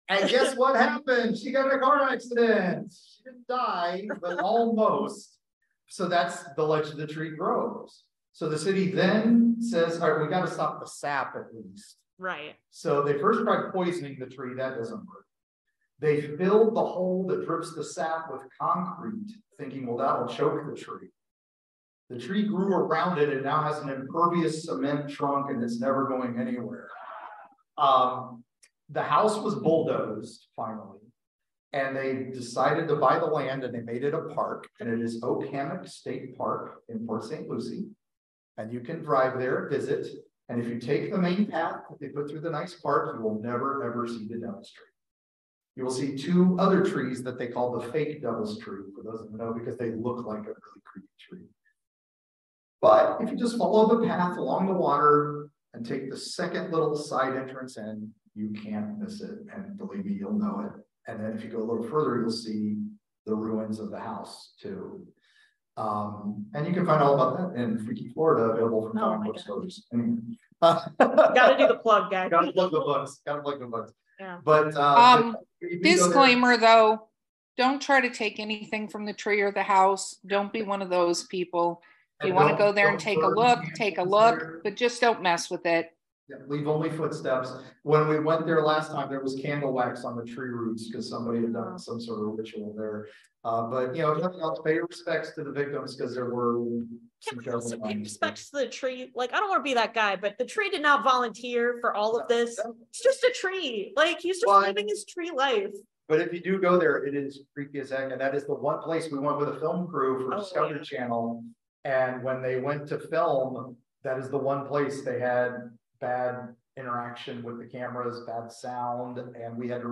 And guess what happened? She got in a car accident. She didn't die, but almost. So that's the legend of the tree grows. So the city then says, all right, we got to stop the sap at least. Right. So they first tried poisoning the tree. That doesn't work. They filled the hole that drips the sap with concrete, thinking, well, that'll choke the tree. The tree grew around it and now has an impervious cement trunk, and it's never going anywhere. The house was bulldozed finally, and they decided to buy the land, and they made it a park, and it is Oak Hammock State Park in Port St. Lucie. And you can drive there, visit, and if you take the main path that they put through the nice park, you will never, ever see the devil's tree. You will see 2 other trees that they call the fake devil's tree, for those that know, because they look like a really creepy tree. But if you just follow the path along the water and take the second little side entrance in, you can't miss it. And believe me, you'll know it. And then if you go a little further, you'll see the the ruins of the house too. And you can find all about that in Freaky Florida, available from comic book stores. Gotta do the plug, guys. Gotta plug the books. Gotta plug the books. Yeah. But disclaimer though, don't try to take anything from the tree or the house. Don't be one of those people. If you want to go there and take a look, but just don't mess with it. Yeah, leave only footsteps. When we went there last time, there was candle wax on the tree roots because somebody had done some sort of ritual there. But you know, if nothing else, pay respects to the victims because there were some pay respects to the tree. Like, I don't want to be that guy, but the tree did not volunteer for all of this. It's just a tree. Like, he's just living his tree life. But if you do go there, it is creepy as heck, and that is the one place we went with a film crew for Discovery Channel. And when they went to film, that is the one place they had bad interaction with the cameras, bad sound, and we had to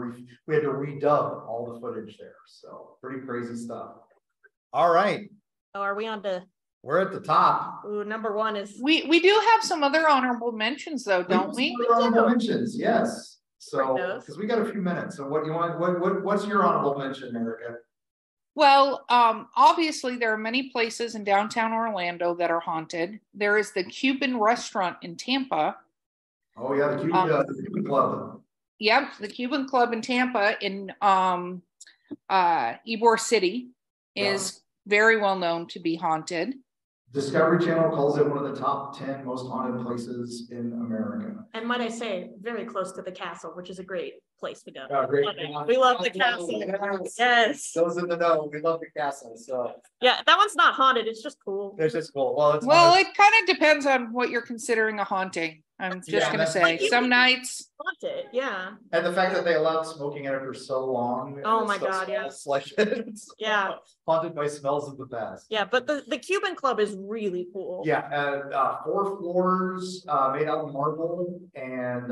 redub all the footage there. So pretty crazy stuff. All right. Oh, are we on to? We're at the top. Ooh, number one is. We do have some other honorable mentions though, don't we? Honorable mentions, yes. So because we got a few minutes. So what do you want? What's your honorable mention, Erika? Well, obviously there are many places in downtown Orlando that are haunted. There is the Cuban restaurant in Tampa. Oh yeah, the Cuban Club. Yep, the Cuban Club in Tampa in Ybor City is very well known to be haunted. Discovery Channel calls it one of the top 10 most haunted places in America. And might I say, very close to the castle, which is a great place to go. Oh, great. We love the castle. Yes. Those in the know, we love the castle. So yeah, that one's not haunted. It's just cool. It's just cool. Well, it kind of depends on what you're considering a haunting. I'm just going to say some nights. Haunted, yeah. And the fact that they allowed smoking in it for so long. Oh my God, yes. Like yeah. Haunted by smells of the past. Yeah, but the Cuban Club is really cool. Yeah, 4 floors made out of marble, and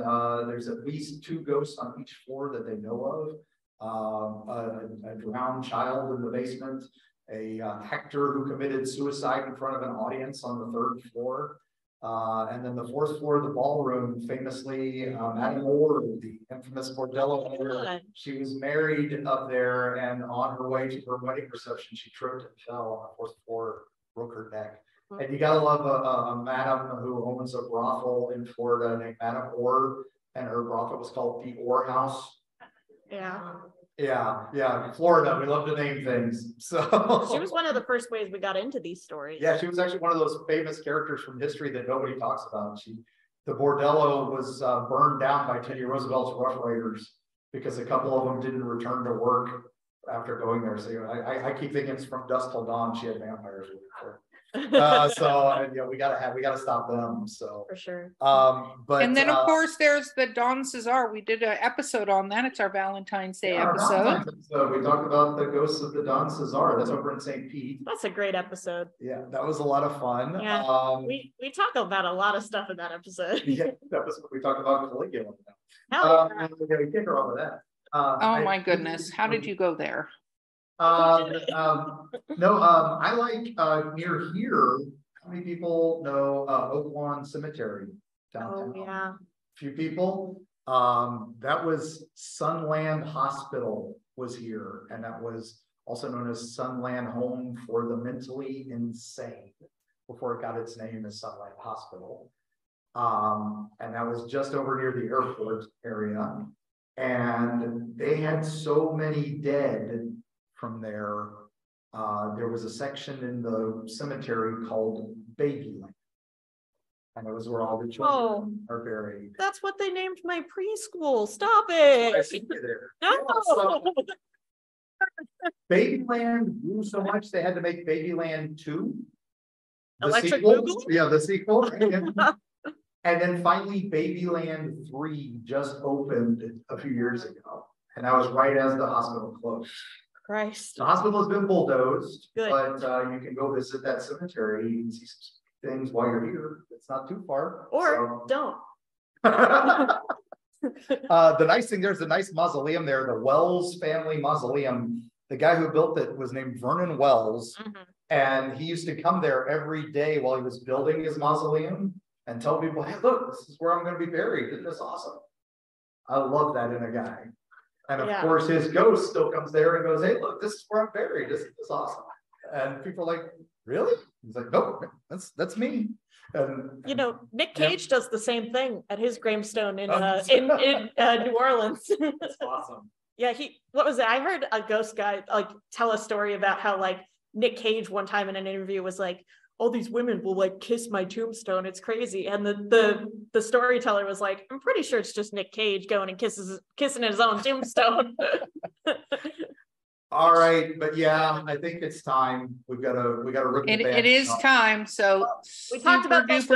there's at least 2 ghosts on each floor that they know of. A drowned child in the basement, a Hector who committed suicide in front of an audience on the 3rd floor. And then the 4th floor of the ballroom, famously, Madame Moore, the infamous bordello owner, she was married up there, and on her way to her wedding reception, she tripped and fell on the 4th floor, broke her neck. And you gotta love a madam who owns a brothel in Florida named Madame Orr, and her brothel was called the Orr House. Yeah, Florida, we love to name things. So she was one of the first ways we got into these stories. Yeah, she was actually one of those famous characters from history that nobody talks about. The bordello was burned down by Teddy Roosevelt's Rough Riders because a couple of them didn't return to work after going there. So I keep thinking it's From Dusk Till Dawn. She had vampires with her. So we gotta stop them. So for sure. But and then of course there's the Don Cesar. We did an episode on that. It's our Valentine's Day episode. We talked about the ghosts of the Don Cesar. That's over in St. Pete. That's a great episode. Yeah, that was a lot of fun. Yeah, we talk about a lot of stuff in that episode. Yeah, we talked about Caligula. Hell yeah. We're gonna kick her off of that. Oh my goodness, how did you go there? I like near here. How many people know Oak Lawn Cemetery downtown? Oh yeah, a few people. That was Sunland Hospital was here, and that was also known as Sunland Home for the Mentally Insane before it got its name as Sunland Hospital. And that was just over near the airport area, and they had so many dead from there. There was a section in the cemetery called Babyland, and it was where all the children are buried. That's what they named my preschool. Stop it! I see you there. No. Babyland grew so much they had to make Babyland 2. Electric Boogaloo? Yeah, the sequel. And then finally Babyland 3 just opened a few years ago, and that was right as the hospital closed. Christ. The hospital has been bulldozed. Good. But you can go visit that cemetery. You can see some things while you're here. It's not too far. Or don't. The nice thing, there's a nice mausoleum there, the Wells family mausoleum. The guy who built it was named Vernon Wells. And he used to come there every day while he was building his mausoleum and tell people, hey, look, this is where I'm going to be buried. Isn't this awesome? I love that in a guy. And of course, his ghost still comes there and goes, "Hey, look, this is where I'm buried. This is awesome." And people are like, "Really?" He's like, "Nope, that's me." And Nick Cage does the same thing at his gravestone in New Orleans. That's awesome. Yeah, what was it? I heard a ghost guy like tell a story about how like Nick Cage one time in an interview was like, all these women will like kiss my tombstone. It's crazy. And the storyteller was like, I'm pretty sure it's just Nick Cage going and kissing his own tombstone. All right, but yeah, I think it's time. We gotta rip the band. It is time. So we talked about this.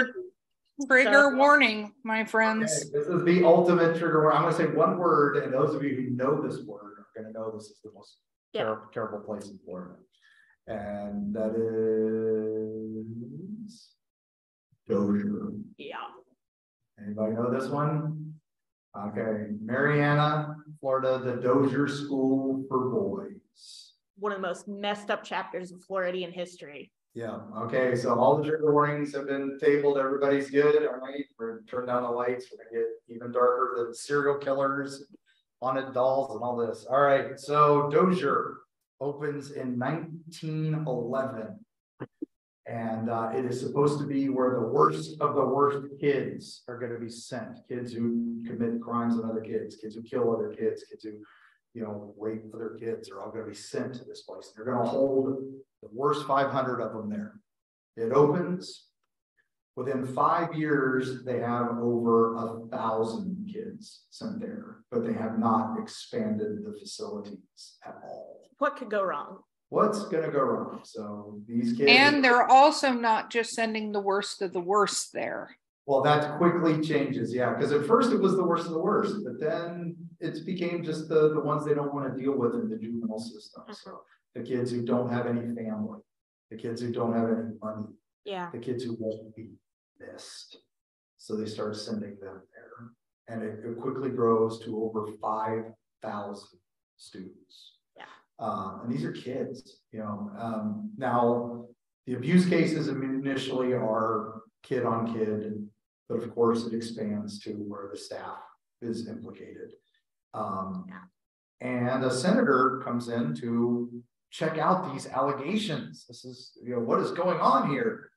Trigger warning, my friends. Okay, this is the ultimate trigger warning. I'm gonna say one word, and those of you who know this word are gonna know this is the most terrible place in Florida. And that is Dozier. Yeah. Anybody know this one? Okay, Marianna, Florida, the Dozier School for Boys. One of the most messed up chapters of Floridian history. Yeah. Okay, so all the trigger warnings have been tabled. Everybody's good. All right, we're gonna turn down the lights. We're gonna get even darker than serial killers, haunted dolls, and all this. All right, so Dozier opens in 1911, and it is supposed to be where the worst of the worst kids are going to be sent. Kids who commit crimes on other kids, kids who kill other kids, kids who, rape other kids are all going to be sent to this place. They're going to hold the worst 500 of them there. It opens. Within 5 years, they have over 1,000 kids sent there, but they have not expanded the facilities at all. What could go wrong? What's going to go wrong? So these kids. And they're also not just sending the worst of the worst there. Well, that quickly changes, yeah, because at first it was the worst of the worst, but then it became just the ones they don't want to deal with in the juvenile system. So the kids who don't have any family, the kids who don't have any money, the kids who won't be missed. So they start sending them there, and it quickly grows to over 5,000 students. And these are kids, now the abuse cases initially are kid on kid, but of course it expands to where the staff is implicated. And a senator comes in to check out these allegations. This is, what is going on here?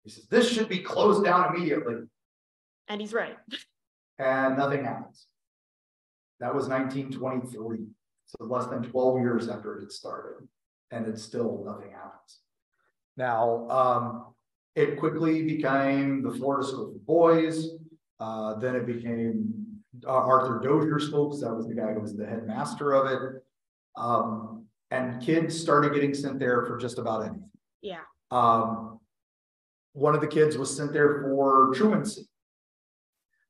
He says, this should be closed down immediately. And he's right. And nothing happens. That was 1923. So less than 12 years after it had started, and it's still nothing happens. Now, it quickly became the Florida School for Boys. Then it became Arthur Dozier School, because that was the guy who was the headmaster of it. And kids started getting sent there for just about anything. Yeah. One of the kids was sent there for truancy.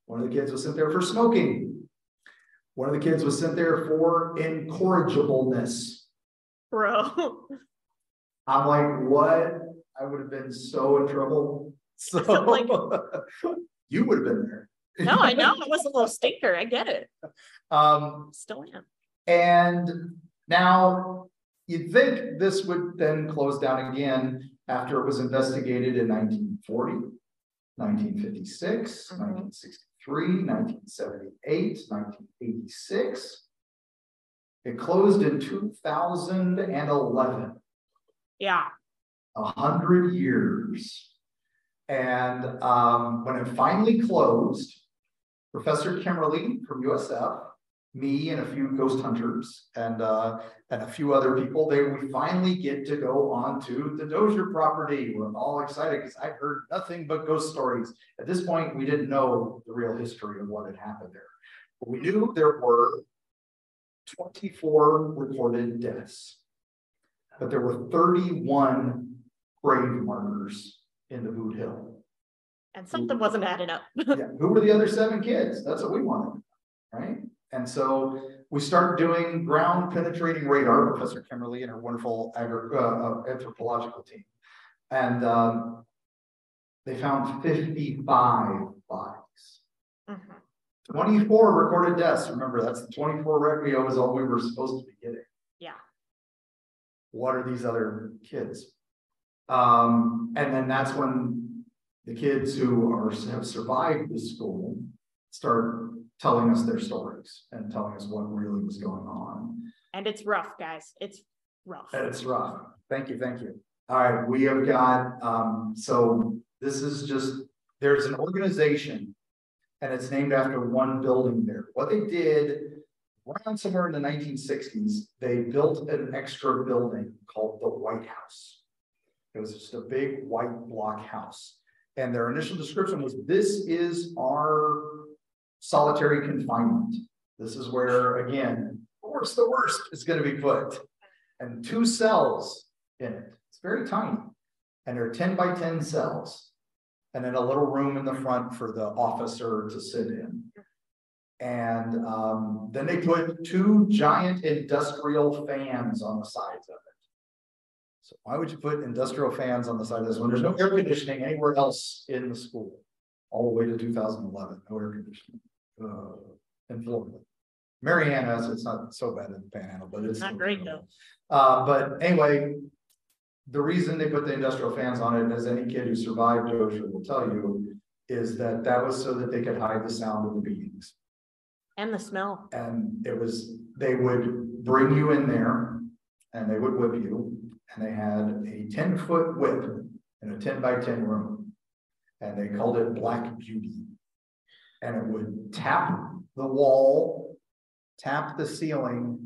One of the kids was sent there for smoking. One of the kids was sent there for incorrigibleness. Bro. I'm like, what? I would have been so in trouble. So like, you would have been there. No, I know. It was a little stinker. I get it. Still am. And now you'd think this would then close down again after it was investigated in 1940, 1956, 1963. 1978, 1986. It closed in 2011. Yeah. 100 years. And when it finally closed, Professor Kimberly from USF, me and a few ghost hunters and a few other people, we finally get to go onto the Dozier property. We're all excited because I've heard nothing but ghost stories. At this point, we didn't know the real history of what had happened there. But we knew there were 24 recorded deaths, but there were 31 grave markers in the Boot Hill. And something wasn't adding up. Yeah, who were the other 7 kids? That's what we wanted, right? And so we started doing ground penetrating radar, Professor Kimberly and her wonderful anthropological team. And they found 55 bodies. 24 recorded deaths. Remember, that's the 24 requiem was all we were supposed to be getting. Yeah. What are these other kids? And then that's when the kids who have survived the school start telling us their stories and telling us what really was going on. And it's rough, guys. It's rough. It's rough. Thank you. Thank you. All right. We have got, so this is just, there's an organization and it's named after one building there. What they did around somewhere in the 1960s, they built an extra building called the White House. It was just a big white block house. And their initial description was, this is our solitary confinement. This is where, again, the worst is going to be put. And 2 cells in it. It's very tiny. And they're 10 by 10 cells. And then a little room in the front for the officer to sit in. And then they put 2 giant industrial fans on the sides of it. So why would you put industrial fans on the side of this one? There's no air conditioning anywhere else in the school. All the way to 2011, no air conditioning in Florida. Mariana, so it's not so bad in the Panhandle, but it's not great though. But anyway, the reason they put the industrial fans on it, as any kid who survived Dozier will tell you, is that that was so that they could hide the sound of the beatings. And the smell. And it was, they would bring you in there and they would whip you. And they had a 10-foot whip in a 10 by 10 room. And they called it Black Beauty. And it would tap the wall, tap the ceiling,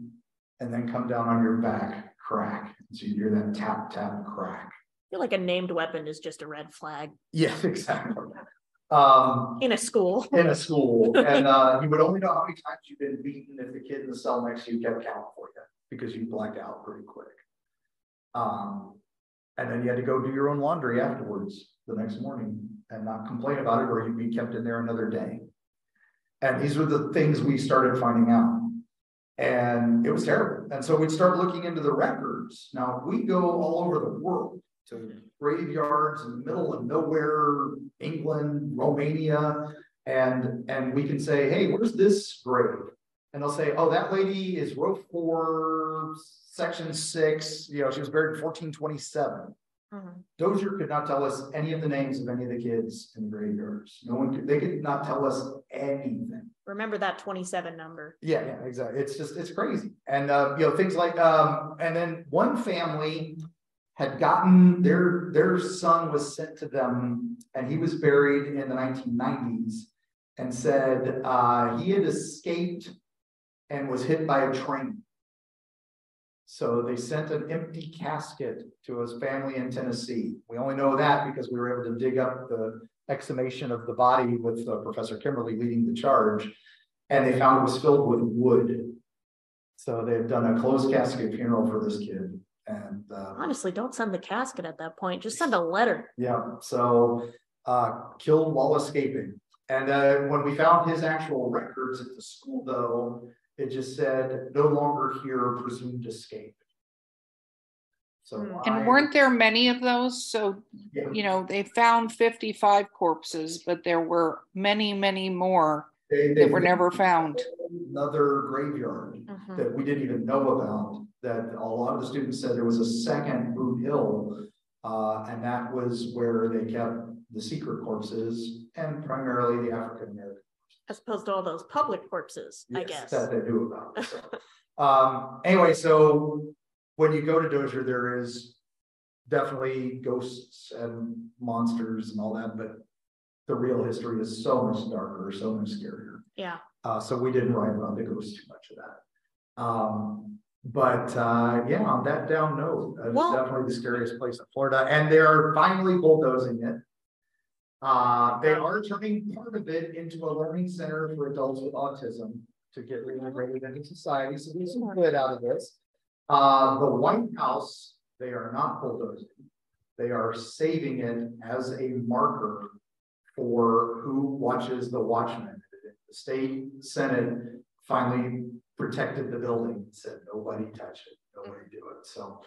and then come down on your back, crack. So you hear that tap, tap, crack. I feel like a named weapon is just a red flag. Yeah, exactly. In a school. In a school. And you would only know how many times you've been beaten if the kid in the cell next to you kept counting for you, because you blacked out pretty quick. And then you had to go do your own laundry afterwards the next morning and not complain about it, or you'd be kept in there another day. And these were the things we started finding out. And it was terrible. And so we'd start looking into the records. Now, we go all over the world to graveyards in the middle of nowhere, England, Romania, and we can say, hey, where's this grave? And they'll say, oh, that lady is row 4, section 6. You know, she was buried in 1427. Dozier could not tell us any of the names of any of the kids in the graveyards. No one could, they could not tell us anything. Remember that 27 number. Yeah, exactly. It's just, it's crazy. And, you know, things like, and then one family had gotten, their son was sent to them and he was buried in the 1990s and said he had escaped and was hit by a train. So they sent an empty casket to his family in Tennessee. We only know that because we were able to dig up the exhumation of the body with Professor Kimberly leading the charge, and they found it was filled with wood. So they've done a closed casket funeral for this kid. And honestly, don't send the casket at that point. Just send a letter. Yeah. So killed while escaping. And when we found his actual records at the school, though, it just said no longer here, presumed escape. So and weren't there many of those? So, yeah. You know, they found 55 corpses, but there were many, many more that were never found. Another graveyard that we didn't even know about, that a lot of the students said there was a second Boot Hill, and that was where they kept the secret corpses and primarily the African American. As opposed to all those public corpses, yes, I guess. That they knew about. So. Anyway, so when you go to Dozier, there is definitely ghosts and monsters and all that, but the real history is so much darker, so much scarier. Yeah. So we didn't write about the ghosts too much of that. But yeah, on that down note, it's definitely the scariest place in Florida, and they're finally bulldozing it. They are turning part of it into a learning center for adults with autism to get reintegrated into society. So there's some good out of this. The White House, they are not bulldozing. They are saving it as a marker for who watches the Watchmen. The state Senate finally protected the building and said, nobody touch it, nobody do it. So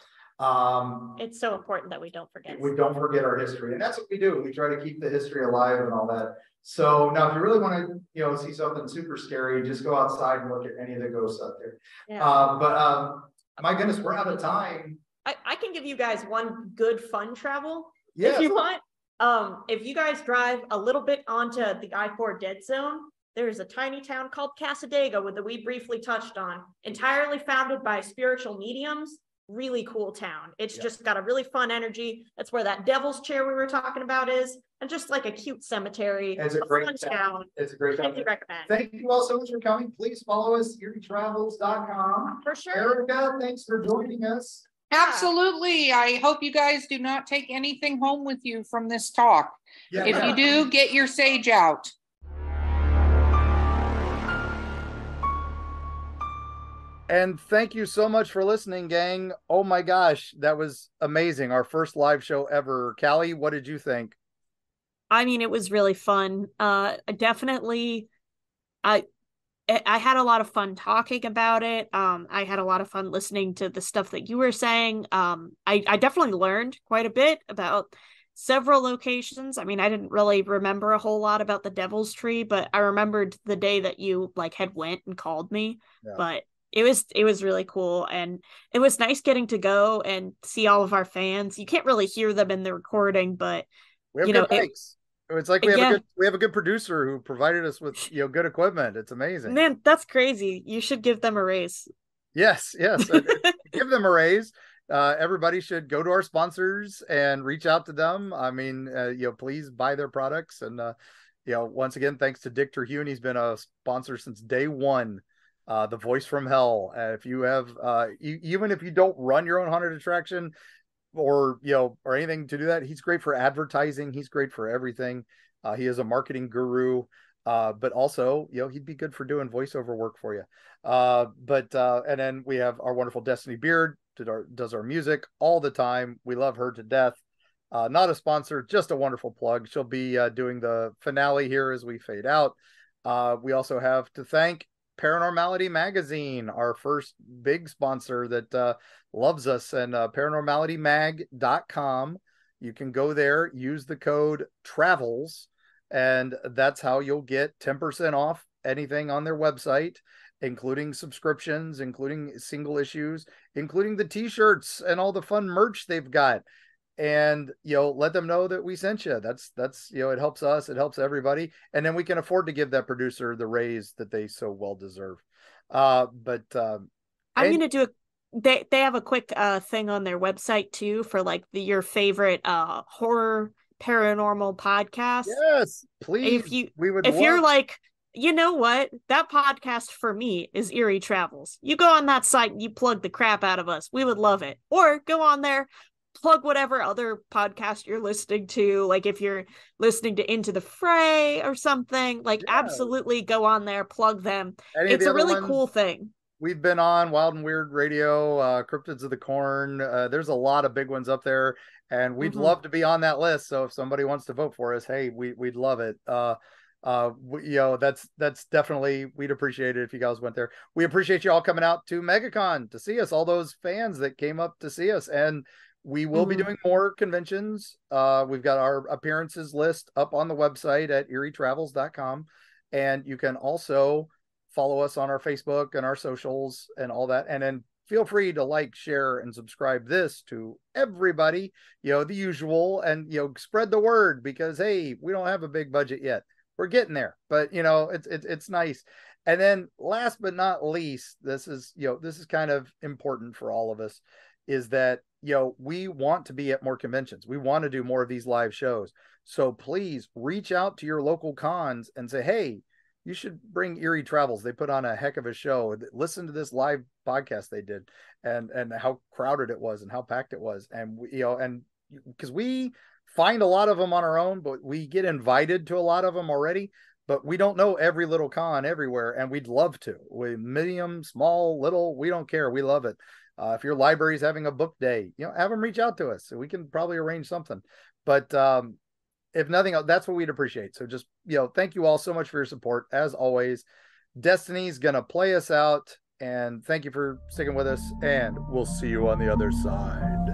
it's so important that we don't forget. We don't forget our history, and that's what we do. We try to keep the history alive and all that. So now, if you really want to, you know, see something super scary, just go outside and look at any of the ghosts out there. Yeah. But my goodness, we're out of time. I can give you guys one good fun travel if you want. If you guys drive a little bit onto the I-4 dead zone, there's a tiny town called Casadega that we briefly touched on, entirely founded by spiritual mediums. Really cool town. It's just got a really fun energy. That's where that devil's chair we were talking about is, and just like a cute cemetery. It's a great fun town. It's a great town. Highly recommend. Thank you all so much for coming. Please follow us, EerieTravels.com. For sure. Erika, thanks for joining us. Absolutely. I hope you guys do not take anything home with you from this talk. If you do, get your sage out. And thank you so much for listening, gang. Oh my gosh, that was amazing. Our first live show ever. Callie, what did you think? I mean, it was really fun. Definitely, I had a lot of fun talking about it. I had a lot of fun listening to the stuff that you were saying. I definitely learned quite a bit about several locations. I mean, I didn't really remember a whole lot about the Devil's Tree, but I remembered the day that you like had went and called me. Yeah. But it was really cool, and it was nice getting to go and see all of our fans. You can't really hear them in the recording, but we have good mics. It's like we have a good producer who provided us with good equipment. It's amazing. Man, that's crazy. You should give them a raise. Yes. Give them a raise. Everybody should go to our sponsors and reach out to them. I mean, please buy their products. And once again, thanks to Dick Terhune. He's been a sponsor since day one. The Voice from Hell. If you have, even if you don't run your own haunted attraction, or anything to do that, he's great for advertising. He's great for everything. He is a marketing guru, but also he'd be good for doing voiceover work for you. And then we have our wonderful Destiny Beard does our music all the time. We love her to death. Not a sponsor, just a wonderful plug. She'll be doing the finale here as we fade out. We also have to thank Paranormality Magazine, our first big sponsor that loves us, and paranormalitymag.com. You can go there, use the code TRAVELS, and that's how you'll get 10% off anything on their website, including subscriptions, including single issues, including the t-shirts and all the fun merch they've got. And let them know that we sent you. That's it helps us, it helps everybody, and then we can afford to give that producer the raise that they so well deserve. I'm gonna do they have a quick thing on their website too for like your favorite horror paranormal podcast. Yes, please. If you're like, you know what, that podcast for me is Eerie Travels, you go on that site and you plug the crap out of us. We would love it. Or go on there, plug whatever other podcast you're listening to. Like if you're listening to Into the Fray or something, like absolutely go on there, plug them. It's a really cool thing. We've been on Wild and Weird Radio, Cryptids of the Corn. There's a lot of big ones up there, and we'd love to be on that list. So if somebody wants to vote for us, hey, we'd love it. That's definitely, we'd appreciate it if you guys went there. We appreciate you all coming out to MegaCon to see us, all those fans that came up to see us. And we will be doing more conventions. We've got our appearances list up on the website at EerieTravels.com. And you can also follow us on our Facebook and our socials and all that. And then feel free to like, share, and subscribe this to everybody, the usual, and, spread the word, because, hey, we don't have a big budget yet. We're getting there, but it's nice. And then last but not least, this is kind of important for all of us, is that we want to be at more conventions. We want to do more of these live shows. So please reach out to your local cons and say, hey, you should bring Eerie Travels. They put on a heck of a show. Listen to this live podcast they did, and how crowded it was and how packed it was. And and because we find a lot of them on our own, but we get invited to a lot of them already, but we don't know every little con everywhere. And we'd love to. Medium, small, little, we don't care. We love it. If your library's having a book day, have them reach out to us. So we can probably arrange something. But if nothing else, that's what we'd appreciate. So just, thank you all so much for your support. As always, Destiny's going to play us out. And thank you for sticking with us. And we'll see you on the other side.